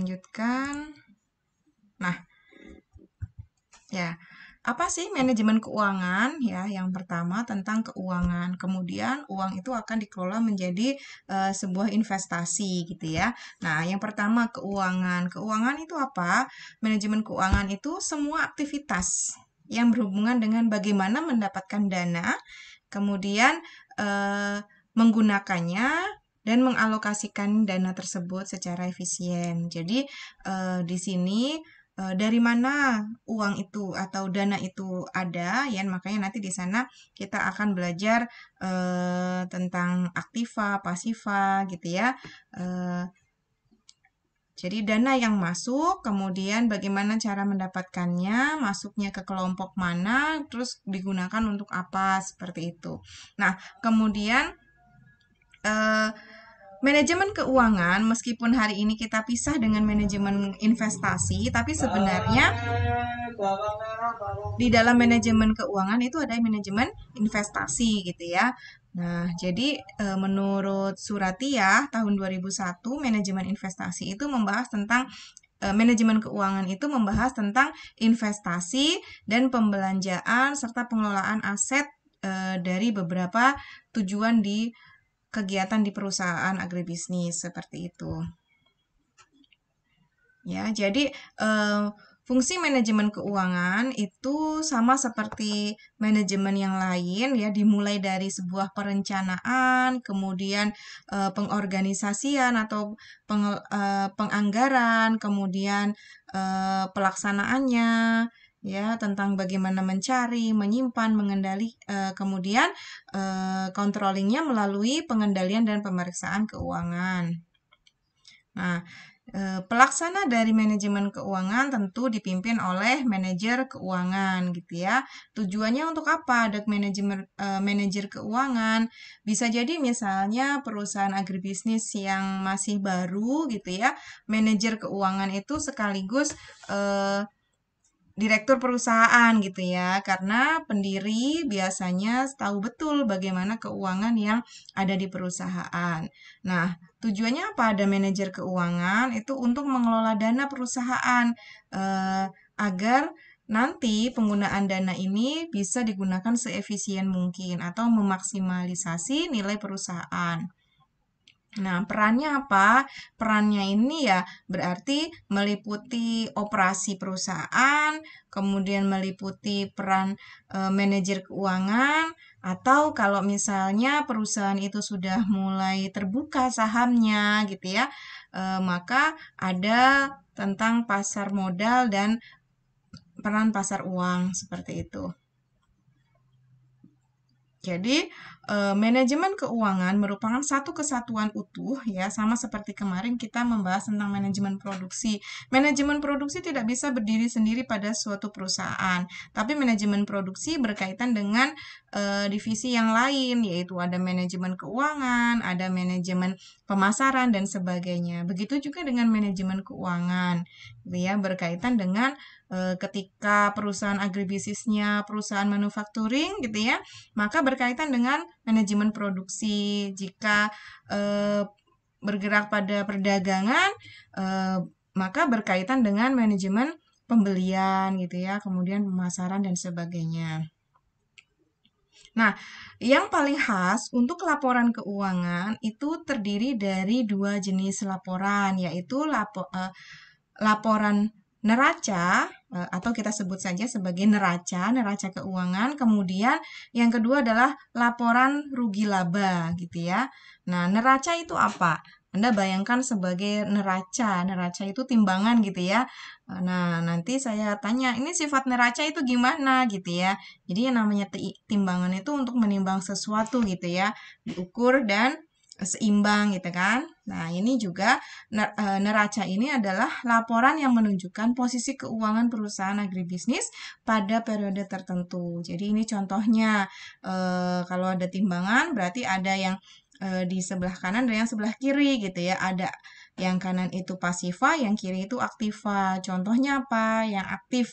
lanjutkan. Nah, ya. Apa sih manajemen keuangan? Ya, yang pertama tentang keuangan. Kemudian uang itu akan dikelola menjadi sebuah investasi gitu ya. Nah, yang pertama keuangan. Keuangan itu apa? Manajemen keuangan itu semua aktivitas yang berhubungan dengan bagaimana mendapatkan dana, kemudian menggunakannya dan mengalokasikan dana tersebut secara efisien. Jadi di sini dari mana uang itu atau dana itu ada, ya makanya nanti di sana kita akan belajar tentang aktiva, pasiva gitu ya. Jadi dana yang masuk, kemudian bagaimana cara mendapatkannya, masuknya ke kelompok mana, terus digunakan untuk apa, seperti itu. Nah, kemudian eh, manajemen keuangan, meskipun hari ini kita pisah dengan manajemen investasi, tapi sebenarnya di dalam manajemen keuangan itu ada manajemen investasi gitu ya. Nah, jadi menurut Suratiah tahun 2001, manajemen investasi itu membahas tentang manajemen keuangan itu membahas tentang investasi dan pembelanjaan serta pengelolaan aset dari beberapa tujuan di kegiatan di perusahaan agribisnis seperti itu. Ya, jadi fungsi manajemen keuangan itu sama seperti manajemen yang lain ya, dimulai dari sebuah perencanaan, kemudian pengorganisasian atau penganggaran, kemudian pelaksanaannya ya, tentang bagaimana mencari, menyimpan, mengendali, kemudian controllingnya melalui pengendalian dan pemeriksaan keuangan. Nah, pelaksana dari manajemen keuangan tentu dipimpin oleh manajer keuangan gitu ya. Tujuannya untuk apa? Ada manajer keuangan. Bisa jadi misalnya perusahaan agribisnis yang masih baru gitu ya. Manajer keuangan itu sekaligus direktur perusahaan gitu ya, karena pendiri biasanya tahu betul bagaimana keuangan yang ada di perusahaan. Nah, tujuannya apa? Ada manajer keuangan itu untuk mengelola dana perusahaan agar nanti penggunaan dana ini bisa digunakan seefisien mungkin atau memaksimalisasi nilai perusahaan. Nah, perannya apa? Perannya ini ya berarti meliputi operasi perusahaan, kemudian meliputi peran manajer keuangan, atau kalau misalnya perusahaan itu sudah mulai terbuka sahamnya gitu ya, maka ada tentang pasar modal dan peran pasar uang seperti itu. Jadi, manajemen keuangan merupakan satu kesatuan utuh ya, sama seperti kemarin kita membahas tentang manajemen produksi. Manajemen produksi tidak bisa berdiri sendiri pada suatu perusahaan, tapi manajemen produksi berkaitan dengan divisi yang lain, yaitu ada manajemen keuangan, ada manajemen pemasaran dan sebagainya. Begitu juga dengan manajemen keuangan, gitu ya, berkaitan dengan ketika perusahaan agribisnisnya perusahaan manufacturing gitu ya, maka berkaitan dengan manajemen produksi. Jika bergerak pada perdagangan, eh, maka berkaitan dengan manajemen pembelian gitu ya, kemudian pemasaran dan sebagainya. Nah, yang paling khas untuk laporan keuangan itu terdiri dari dua jenis laporan, yaitu laporan neraca atau kita sebut saja sebagai neraca keuangan. Kemudian yang kedua adalah laporan rugi laba gitu ya. Nah, neraca itu apa? Anda bayangkan sebagai neraca itu timbangan gitu ya. Nah, nanti saya tanya, ini sifat neraca itu gimana gitu ya. Jadi yang namanya timbangan itu untuk menimbang sesuatu gitu ya, diukur dan seimbang gitu kan. Nah, ini juga neraca ini adalah laporan yang menunjukkan posisi keuangan perusahaan agribisnis pada periode tertentu. Jadi ini contohnya, kalau ada timbangan berarti ada yang di sebelah kanan dan yang sebelah kiri gitu ya. Ada yang kanan itu pasiva, yang kiri itu aktiva. Contohnya apa? Yang aktif.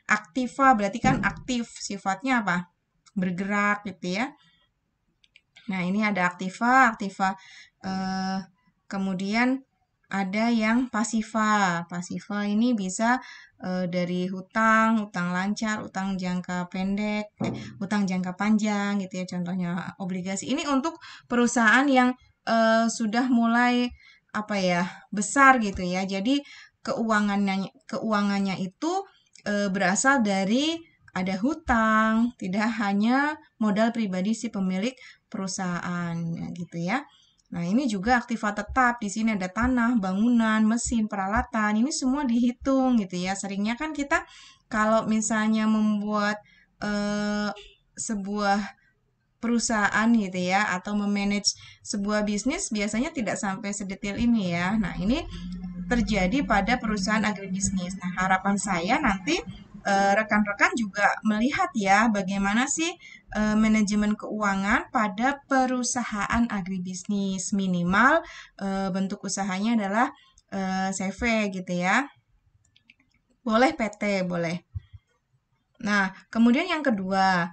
Aktiva berarti kan aktif, sifatnya apa? Bergerak gitu ya. Nah, ini ada aktiva, eh, kemudian ada yang pasifa. Pasifa ini bisa dari hutang, hutang lancar, hutang jangka pendek, hutang jangka panjang gitu ya. Contohnya obligasi. Ini untuk perusahaan yang sudah mulai apa ya besar gitu ya. Jadi keuangannya itu berasal dari ada hutang, tidak hanya modal pribadi si pemilik perusahaan gitu ya. Nah, ini juga aktiva tetap. Di sini ada tanah, bangunan, mesin, peralatan. Ini semua dihitung gitu ya. Seringnya kan kita kalau misalnya membuat eh, sebuah perusahaan gitu ya atau memanage sebuah bisnis biasanya tidak sampai sedetail ini ya. Nah, ini terjadi pada perusahaan agribisnis. Nah, harapan saya nanti rekan-rekan juga melihat ya bagaimana sih manajemen keuangan pada perusahaan agribisnis. Minimal bentuk usahanya adalah CV gitu ya. Boleh PT, boleh. Nah, kemudian yang kedua,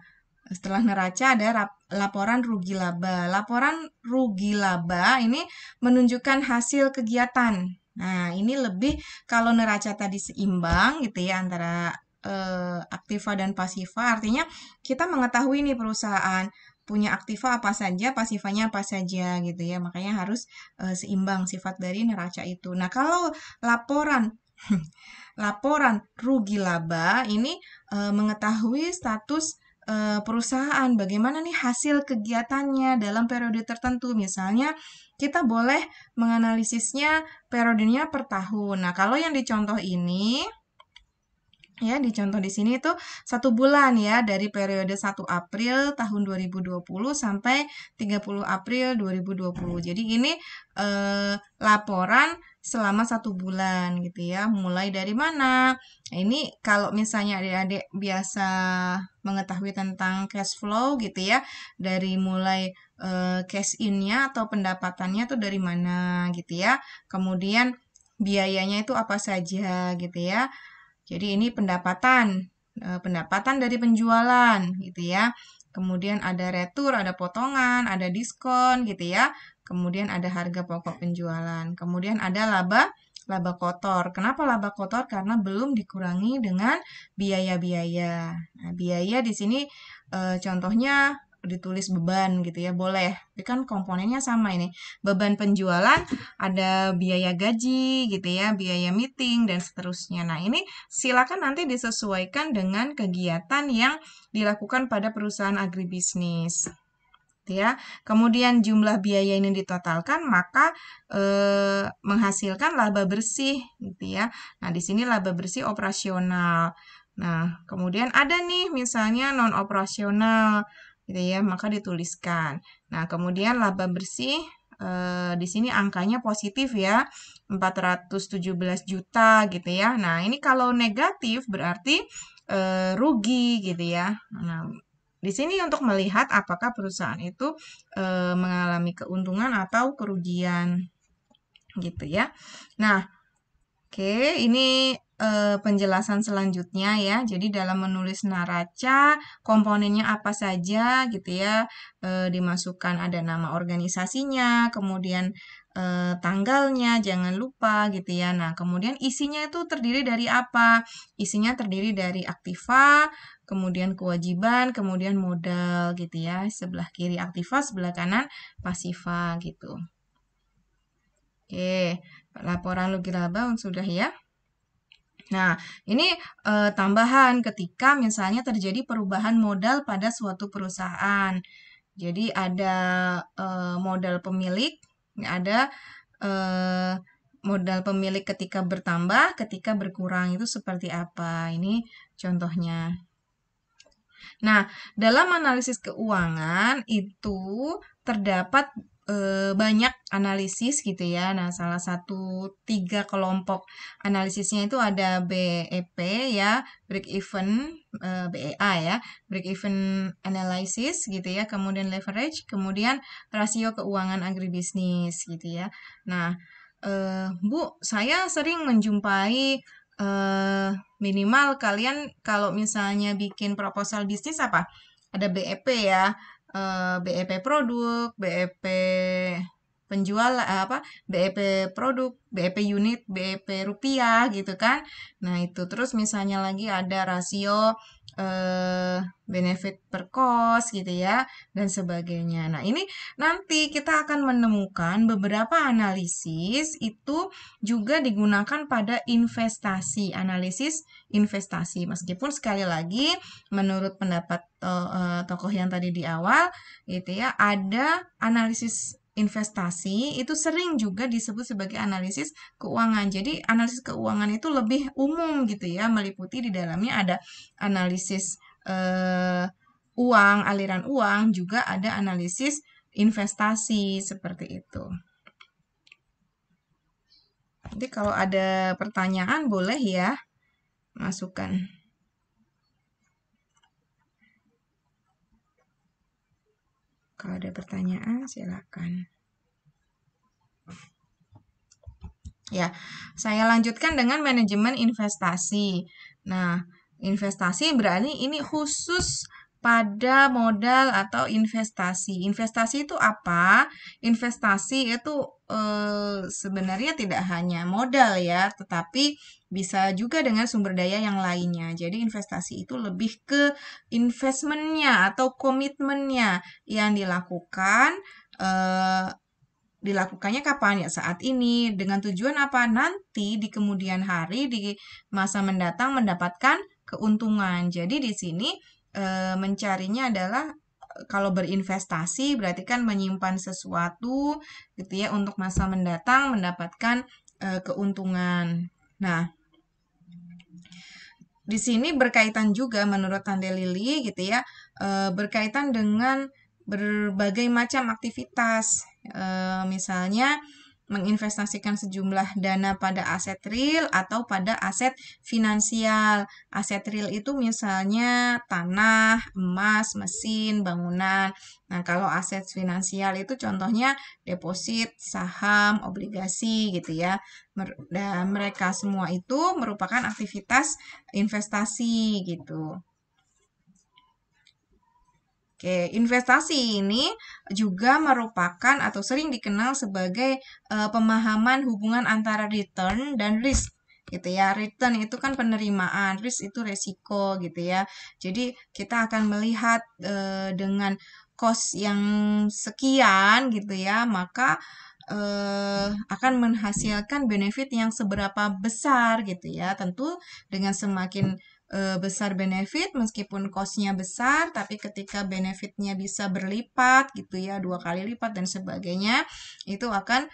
setelah neraca ada laporan rugi laba. Laporan rugi laba ini menunjukkan hasil kegiatan. Nah, ini lebih kalau neraca tadi seimbang gitu ya antara aktiva dan pasifa, artinya kita mengetahui nih perusahaan punya aktiva apa saja, pasifanya apa saja gitu ya. Makanya harus seimbang sifat dari neraca itu. Nah, kalau laporan laporan rugi laba ini mengetahui status perusahaan, bagaimana nih hasil kegiatannya dalam periode tertentu. Misalnya, kita boleh menganalisisnya periodenya per tahun. Nah, kalau yang dicontoh ini, ya, dicontoh di sini itu 1 bulan ya, dari periode 1 April tahun 2020 sampai 30 April 2020. Jadi ini laporan selama 1 bulan gitu ya. Mulai dari mana? Nah, ini kalau misalnya adik-adik biasa mengetahui tentang cash flow gitu ya, dari mulai cash in-nya atau pendapatannya tuh dari mana gitu ya. Kemudian biayanya itu apa saja gitu ya. Jadi ini pendapatan dari penjualan gitu ya. Kemudian ada retur, ada potongan, ada diskon gitu ya. Kemudian ada harga pokok penjualan. Kemudian ada laba kotor. Kenapa laba kotor? Karena belum dikurangi dengan biaya-biaya. Nah, biaya di sini contohnya ditulis beban gitu ya, boleh. Tapi kan komponennya sama ini. Beban penjualan ada biaya gaji gitu ya, biaya meeting dan seterusnya. Nah, ini silakan nanti disesuaikan dengan kegiatan yang dilakukan pada perusahaan agribisnis. Ya, kemudian jumlah biaya ini ditotalkan maka menghasilkan laba bersih gitu ya. Nah, di sini laba bersih operasional. Nah, kemudian ada nih misalnya non operasional gitu ya, maka dituliskan. Nah, kemudian laba bersih di sini angkanya positif ya, 417 juta gitu ya. Nah, ini kalau negatif berarti rugi gitu ya. Nah, di sini untuk melihat apakah perusahaan itu mengalami keuntungan atau kerugian gitu ya. Nah, oke, ini penjelasan selanjutnya ya. Jadi dalam menulis naraca, komponennya apa saja gitu ya. Dimasukkan ada nama organisasinya, kemudian tanggalnya, jangan lupa gitu ya. Nah, kemudian isinya itu terdiri dari apa? Isinya terdiri dari aktiva, kemudian kewajiban, kemudian modal gitu ya. Sebelah kiri aktiva, sebelah kanan pasifa gitu. Oke, laporan rugi laba sudah ya. Nah, ini tambahan ketika misalnya terjadi perubahan modal pada suatu perusahaan. Jadi ada modal pemilik, ada eh, modal pemilik ketika bertambah, ketika berkurang itu seperti apa? Ini contohnya. Nah, dalam analisis keuangan itu terdapat banyak analisis gitu ya. Nah, salah satu 3 kelompok analisisnya itu ada BEP ya, break even, BEA ya, break even analysis gitu ya, kemudian leverage, kemudian rasio keuangan agribisnis gitu ya. Nah, Bu, saya sering menjumpai minimal kalian kalau misalnya bikin proposal bisnis apa? Ada BEP ya, BEP produk, BEP penjual BEP produk, BEP unit, BEP rupiah gitu kan. Nah, itu terus misalnya lagi ada rasio benefit per cost gitu ya dan sebagainya. Nah, ini nanti kita akan menemukan beberapa analisis itu juga digunakan pada investasi, analisis investasi. Meskipun sekali lagi menurut pendapat tokoh yang tadi di awal gitu ya, ada analisis investasi itu sering juga disebut sebagai analisis keuangan. Jadi analisis keuangan itu lebih umum gitu ya, meliputi di dalamnya ada analisis uang, aliran uang, juga ada analisis investasi seperti itu. Nanti kalau ada pertanyaan boleh ya masukkan. Kalau ada pertanyaan silakan. Ya, saya lanjutkan dengan manajemen investasi. Nah, investasi berarti ini khusus pada modal atau investasi. Investasi itu apa? Investasi itu sebenarnya tidak hanya modal ya, tetapi bisa juga dengan sumber daya yang lainnya. Jadi investasi itu lebih ke investmentnya atau komitmennya yang dilakukannya kapan ya saat ini dengan tujuan apa nanti di kemudian hari di masa mendatang mendapatkan keuntungan. Jadi di sini mencarinya adalah kalau berinvestasi berarti kan menyimpan sesuatu gitu ya untuk masa mendatang mendapatkan keuntungan. Nah, di sini berkaitan juga menurut Tante Lili gitu ya, berkaitan dengan berbagai macam aktivitas. Misalnya menginvestasikan sejumlah dana pada aset real atau pada aset finansial. Aset real itu misalnya tanah, emas, mesin, bangunan. Nah, kalau aset finansial itu contohnya deposit, saham, obligasi gitu ya. Dan mereka semua itu merupakan aktivitas investasi gitu. Oke, investasi ini juga merupakan atau sering dikenal sebagai pemahaman hubungan antara return dan risk gitu ya. Return itu kan penerimaan, risk itu resiko gitu ya. Jadi kita akan melihat dengan cost yang sekian gitu ya, maka akan menghasilkan benefit yang seberapa besar gitu ya. Tentu dengan semakin besar benefit meskipun cost-nya besar tapi ketika benefitnya bisa berlipat gitu ya 2 kali lipat dan sebagainya itu akan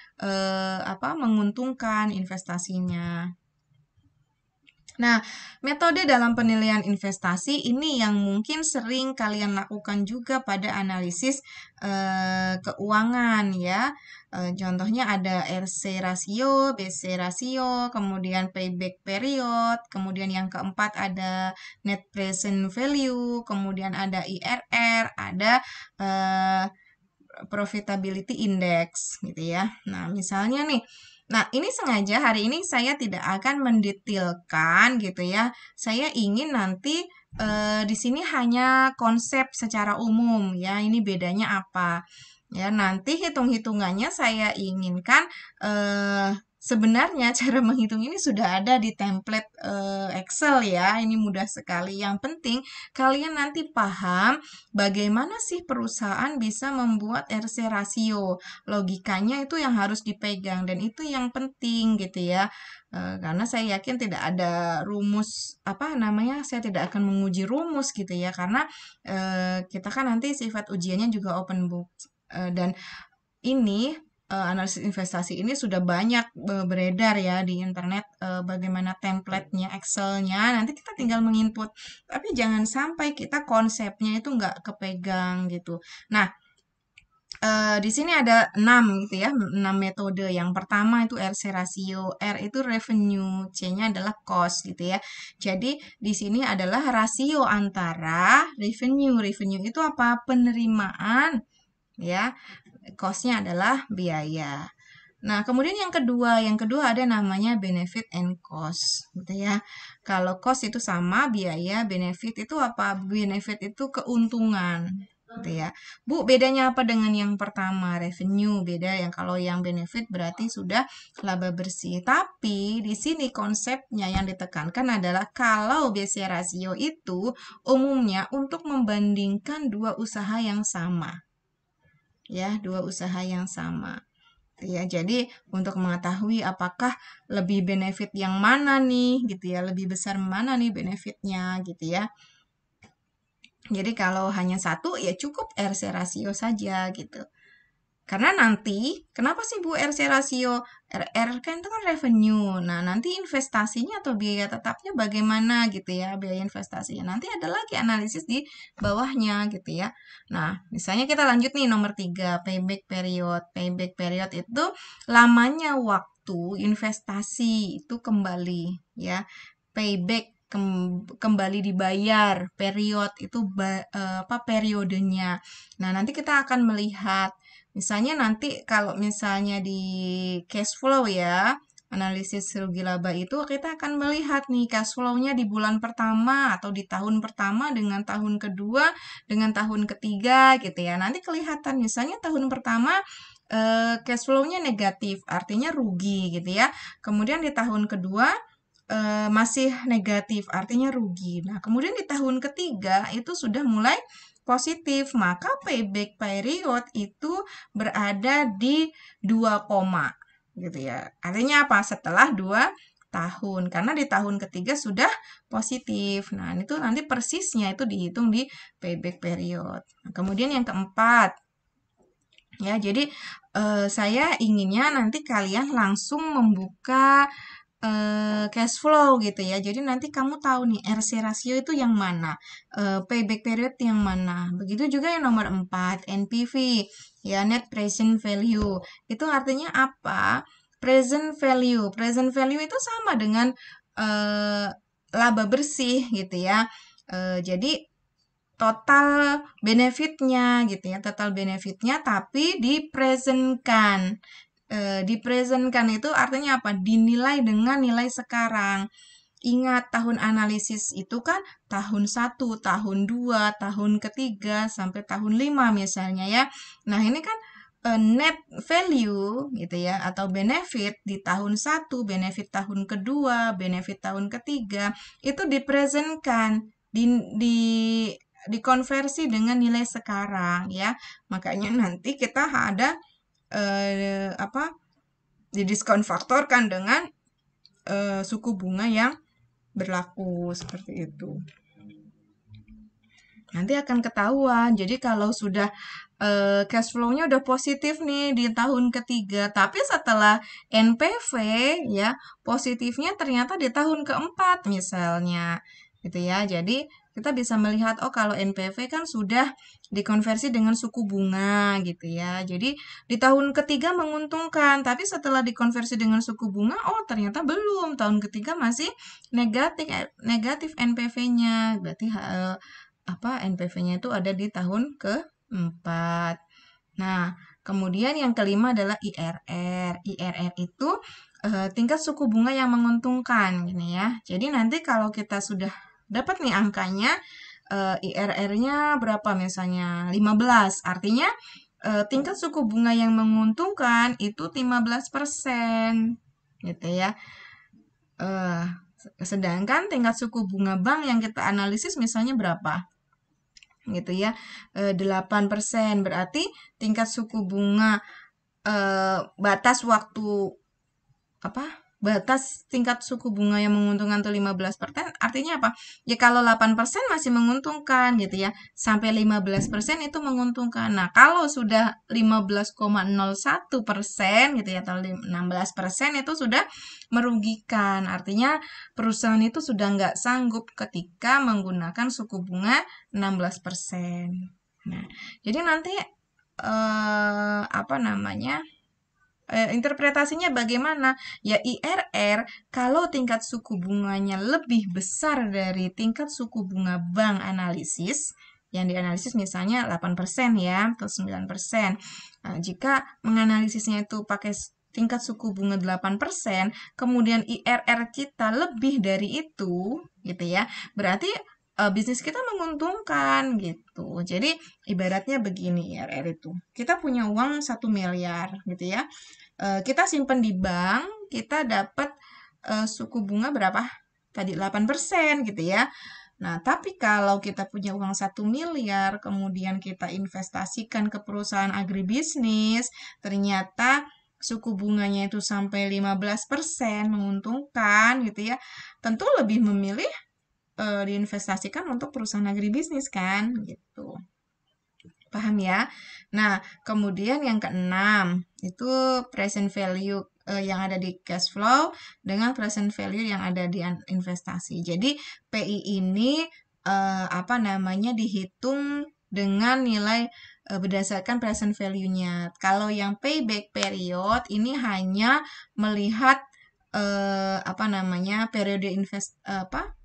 menguntungkan investasinya. Nah, metode dalam penilaian investasi ini yang mungkin sering kalian lakukan juga pada analisis keuangan ya. Contohnya ada RC rasio, BC rasio, kemudian payback period, kemudian yang keempat ada net present value, kemudian ada IRR, ada profitability index gitu ya. Nah, misalnya nih, nah ini sengaja hari ini saya tidak akan mendetailkan gitu ya. Saya ingin nanti di sini hanya konsep secara umum ya. Ini bedanya apa? Ya, nanti hitung-hitungannya saya inginkan sebenarnya cara menghitung ini sudah ada di template Excel ya. Ini mudah sekali. Yang penting kalian nanti paham bagaimana sih perusahaan bisa membuat RC rasio. Logikanya itu yang harus dipegang dan itu yang penting gitu ya. Karena saya yakin tidak ada rumus saya tidak akan menguji rumus gitu ya karena kita kan nanti sifat ujiannya juga open book. Dan ini analisis investasi ini sudah banyak beredar ya di internet bagaimana template-nya, Excel-nya. Nanti kita tinggal menginput. Tapi jangan sampai kita konsepnya itu nggak kepegang gitu. Nah, di sini ada 6 gitu ya, 6 metode. Yang pertama itu RC rasio, R itu revenue, C-nya adalah cost gitu ya. Jadi di sini adalah rasio antara revenue. Revenue itu apa? Penerimaan ya. Cost-nya adalah biaya. Nah, kemudian yang kedua ada namanya benefit and cost, gitu ya. Kalau cost itu sama biaya, benefit itu apa? Benefit itu keuntungan. gitu ya. Bu, bedanya apa dengan yang pertama? Revenue beda, yang kalau yang benefit berarti sudah laba bersih. Tapi di sini konsepnya yang ditekankan adalah kalau BC rasio itu umumnya untuk membandingkan dua usaha yang sama. Ya, dua usaha yang sama. Ya, jadi untuk mengetahui apakah lebih benefit yang mana nih gitu ya, lebih besar mana nih benefitnya gitu ya. Jadi kalau hanya satu ya cukup RC rasio saja gitu. Karena nanti, kenapa sih Bu RC rasio? RR kan itu kan revenue. Nah, nanti investasinya atau biaya tetapnya bagaimana gitu ya, biaya investasinya. Nanti ada lagi analisis di bawahnya gitu ya. Nah, misalnya kita lanjut nih nomor 3, payback period. Payback period itu lamanya waktu investasi itu kembali ya. Payback kembali dibayar, period itu periodenya. Nah, nanti kita akan melihat misalnya nanti kalau misalnya di cash flow ya, analisis rugi laba itu kita akan melihat nih cash flow-nya di bulan pertama atau di tahun pertama dengan tahun kedua dengan tahun ketiga gitu ya. Nanti kelihatan misalnya tahun pertama cash flow-nya negatif, artinya rugi gitu ya. Kemudian di tahun kedua masih negatif, artinya rugi. Nah, kemudian di tahun ketiga itu sudah mulai positif, maka payback period itu berada di 2 koma gitu ya. Artinya apa? Setelah 2 tahun, karena di tahun ketiga sudah positif. Nah, itu nanti persisnya itu dihitung di payback period. Nah, kemudian yang keempat, ya, jadi saya inginnya nanti kalian langsung membuka cash flow gitu ya. Jadi nanti kamu tahu nih RC rasio itu yang mana, payback period yang mana. Begitu juga yang nomor 4, NPV, ya net present value. Itu artinya apa? Present value. Present value itu sama dengan laba bersih gitu ya. Jadi total benefitnya gitu ya, total benefitnya tapi dipresentkan. Dipresentkan itu artinya apa? Dinilai dengan nilai sekarang. Ingat, tahun analisis itu kan tahun 1, tahun 2, tahun ketiga, sampai tahun 5 misalnya ya. Nah, ini kan net value gitu ya, atau benefit di tahun 1, benefit tahun kedua, benefit tahun ketiga, itu dipresentkan, dikonversi dengan nilai sekarang ya. Makanya nanti kita ada didiskon faktorkan dengan suku bunga yang berlaku seperti itu. Nanti akan ketahuan. Jadi kalau sudah cash flow-nya udah positif nih di tahun ketiga, tapi setelah NPV ya positifnya ternyata di tahun keempat misalnya, gitu ya. Jadi kita bisa melihat oh kalau NPV kan sudah dikonversi dengan suku bunga gitu ya. Jadi di tahun ketiga menguntungkan, tapi setelah dikonversi dengan suku bunga oh ternyata belum. Tahun ketiga masih negatif NPV-nya. Berarti NPV-nya itu ada di tahun keempat. Nah, kemudian yang kelima adalah IRR. IRR itu tingkat suku bunga yang menguntungkan gini ya. Jadi nanti kalau kita sudah dapat nih angkanya, IRR-nya berapa misalnya 15. Artinya tingkat suku bunga yang menguntungkan itu 15% gitu ya. Sedangkan tingkat suku bunga bank yang kita analisis misalnya berapa? Gitu ya. 8%. Berarti tingkat suku bunga batas waktu batas tingkat suku bunga yang menguntungkan tuh 15%, artinya apa? Ya kalau 8% masih menguntungkan gitu ya. Sampai 15% itu menguntungkan. Nah, kalau sudah 15,01% gitu ya atau 16% itu sudah merugikan. Artinya perusahaan itu sudah nggak sanggup ketika menggunakan suku bunga 16%. Nah, jadi nanti interpretasinya bagaimana? Ya IRR kalau tingkat suku bunganya lebih besar dari tingkat suku bunga bank analisis, yang dianalisis misalnya 8% ya, atau 9%. Nah, jika menganalisisnya itu pakai tingkat suku bunga 8%, kemudian IRR kita lebih dari itu, gitu ya, berarti bisnis kita menguntungkan gitu. Jadi ibaratnya begini ya, RR itu. Kita punya uang 1 miliar gitu ya. Kita simpen di bank, kita dapat suku bunga berapa? Tadi 8% gitu ya. Nah, tapi kalau kita punya uang 1 miliar, kemudian kita investasikan ke perusahaan agribisnis, ternyata suku bunganya itu sampai 15%, menguntungkan gitu ya. Tentu lebih memilih diinvestasikan untuk perusahaan agribisnis kan, gitu. Paham ya? Nah, kemudian yang keenam, itu present value yang ada di cash flow dengan present value yang ada di investasi. Jadi, PI ini apa namanya dihitung dengan nilai berdasarkan present value-nya. Kalau yang payback period ini hanya melihat apa namanya periode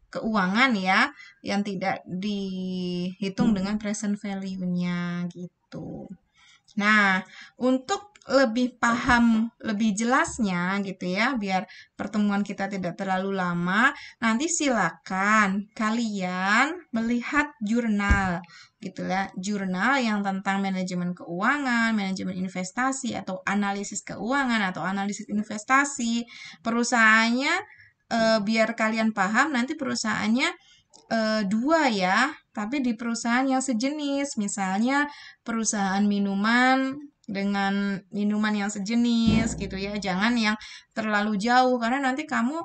keuangan ya yang tidak dihitung dengan present value-nya gitu. Nah, untuk lebih paham lebih jelasnya gitu ya, biar pertemuan kita tidak terlalu lama, nanti silakan kalian melihat jurnal gitu ya, jurnal yang tentang manajemen keuangan, manajemen investasi atau analisis keuangan atau analisis investasi. Perusahaannya biar kalian paham nanti perusahaannya dua ya, tapi di perusahaan yang sejenis, misalnya perusahaan minuman dengan minuman yang sejenis gitu ya, jangan yang terlalu jauh karena nanti kamu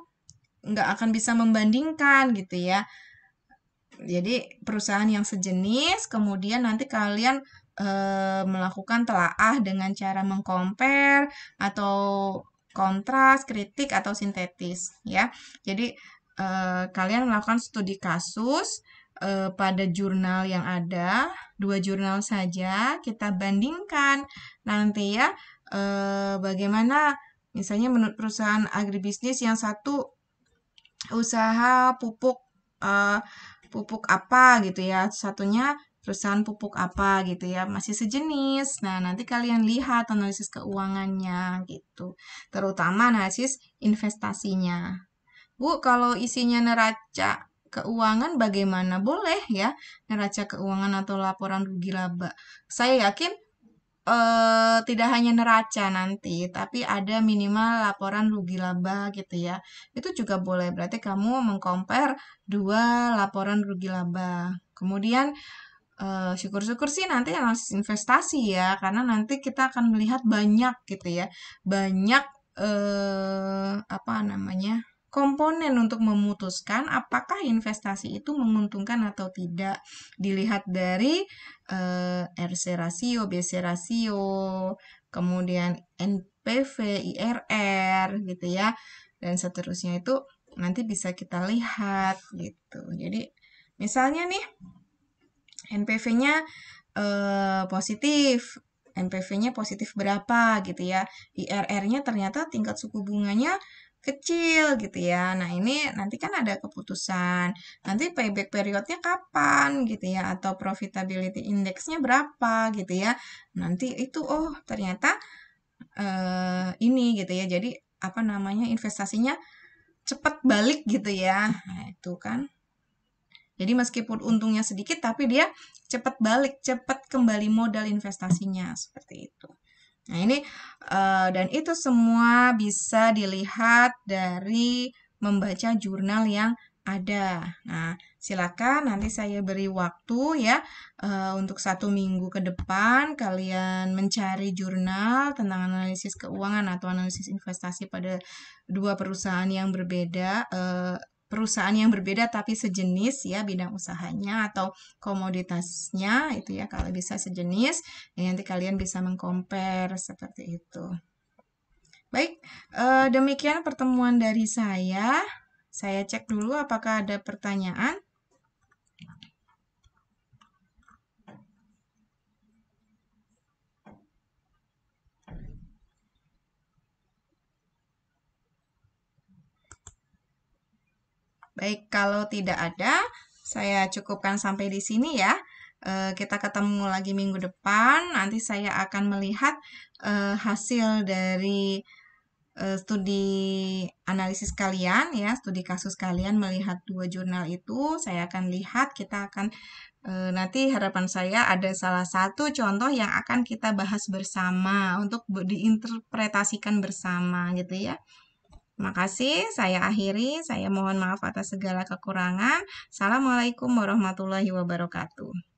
nggak akan bisa membandingkan gitu ya. Jadi perusahaan yang sejenis, kemudian nanti kalian melakukan telaah dengan cara mengcompare atau kontras, kritik atau sintetis ya. Jadi kalian melakukan studi kasus pada jurnal yang ada, 2 jurnal saja, kita bandingkan nanti ya bagaimana misalnya menurut perusahaan agribisnis yang satu usaha eh, pupuk apa gitu ya, satunya perusahaan pupuk apa gitu ya, masih sejenis. Nah, nanti kalian lihat analisis keuangannya gitu, terutama analisis investasinya. Bu, kalau isinya neraca keuangan bagaimana? Boleh ya, neraca keuangan atau laporan rugi laba. Saya yakin tidak hanya neraca nanti, tapi ada minimal laporan rugi laba gitu ya. Itu juga boleh. Berarti kamu mengcompare 2 laporan rugi laba. Kemudian syukur-syukur sih nanti analisis investasi ya, karena nanti kita akan melihat banyak gitu ya, banyak apa namanya komponen untuk memutuskan apakah investasi itu menguntungkan atau tidak. Dilihat dari RC rasio, BC rasio, kemudian NPV, IRR gitu ya, dan seterusnya itu nanti bisa kita lihat gitu. Jadi misalnya nih NPV-nya positif. NPV-nya positif berapa gitu ya. IRR-nya ternyata tingkat suku bunganya kecil gitu ya. Nah, ini nanti kan ada keputusan. Nanti payback periodnya kapan gitu ya atau profitability index-nya berapa gitu ya. Nanti itu oh ternyata ini gitu ya. Jadi apa namanya investasinya cepat balik gitu ya. Nah, itu kan. Jadi meskipun untungnya sedikit, tapi dia cepat balik, cepat kembali modal investasinya seperti itu. Nah ini dan itu semua bisa dilihat dari membaca jurnal yang ada. Nah silakan nanti saya beri waktu ya untuk 1 minggu ke depan kalian mencari jurnal tentang analisis keuangan atau analisis investasi pada 2 perusahaan yang berbeda. Perusahaan yang berbeda tapi sejenis ya bidang usahanya atau komoditasnya itu ya kalau bisa sejenis ya, nanti kalian bisa mengcompare seperti itu. Baik, demikian pertemuan dari saya. Saya cek dulu apakah ada pertanyaan. Baik, kalau tidak ada, saya cukupkan sampai di sini ya. Kita ketemu lagi minggu depan. Nanti saya akan melihat hasil dari studi analisis kalian ya, studi kasus kalian melihat dua jurnal itu, saya akan lihat, kita akan nanti harapan saya ada salah satu contoh yang akan kita bahas bersama untuk diinterpretasikan bersama gitu ya. Makasih, saya akhiri. Saya mohon maaf atas segala kekurangan. Assalamualaikum warahmatullahi wabarakatuh.